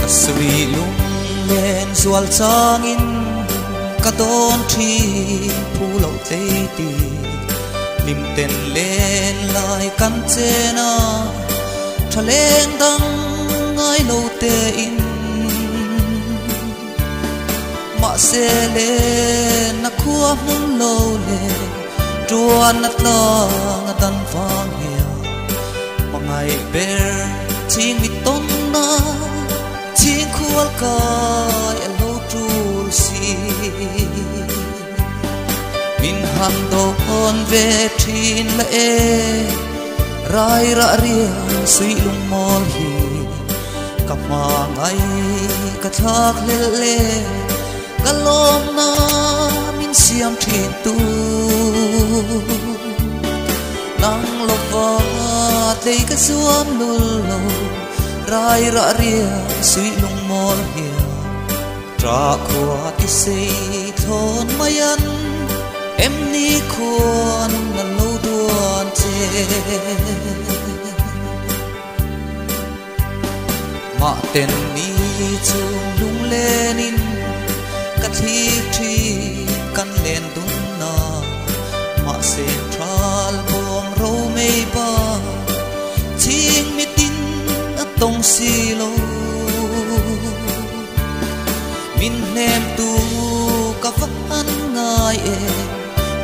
sui lung lên zual chang in ka don thi phu lo te ti lim ten lên lại kan che na tha leng dang ngai lo te in ma se le na khua mun lo le tuan na tla nga tan phang hia ma ngai ber ching mi ton na ching khual kai a lo tul si min han do hon ve thin la e rai ra ria sui lung mol hi ka ma ngai ka thak le le ka lom na min siam thin tu nang lo va te ka suam lul lo rai ra ria sui lung mol hi tra khua ti sei thon mayan em ni khuan na lo duan che ma ten ni chung lung lenin ka thi thi kan len dun na ma sen thal bom ro mei ba ching mi tin a tong si lo min nem tu ka van ngai e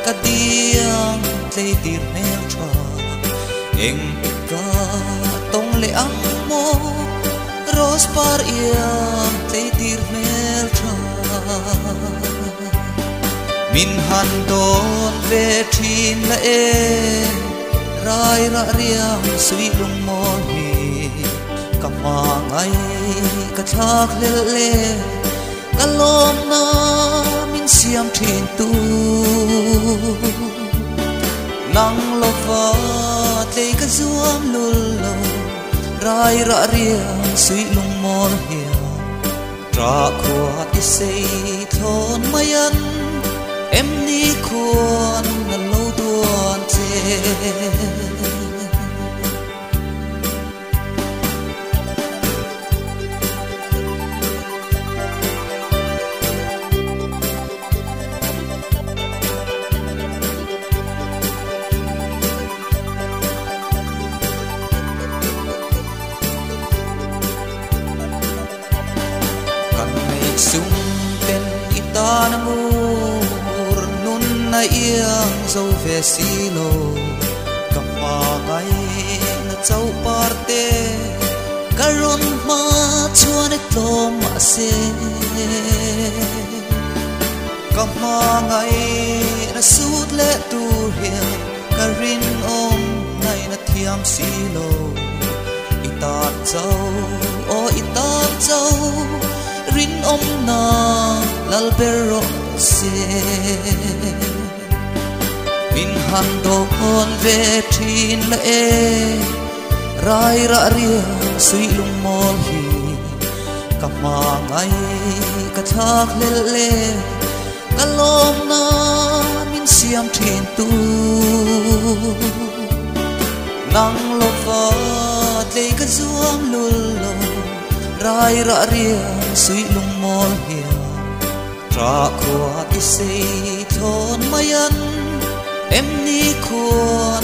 ka diang tlei tir mel tha eng ka tong le ang mo ros par iang tlei tir mel tha min han don ve thin la e rai ra riang sui lung mol hi ka ma ngai ka thak le le ka lom na min siam thin tu nang lo va te ka zuam lul lo rai ra riang sui lung mol hi tra khua ti sei thon mayan em ni khuan na lo duan che sung ten ita na mur nun na iang zo ve silo kapa ngai na chau parte karon ma chuan e to ma se kapa ngai na sut le tu hia karin om ngai na thiam silo ita chau o ita chau rin om na lal bero se min han do hon ve thin la e rai ra ria sui lung mol hi ka ma ngai ka thak le le ka lom na min siam thin tu nang lo va te ka zuam lul lo rai ra ria sui lung mol hi tra khua ti sei thon mayan em ni khuan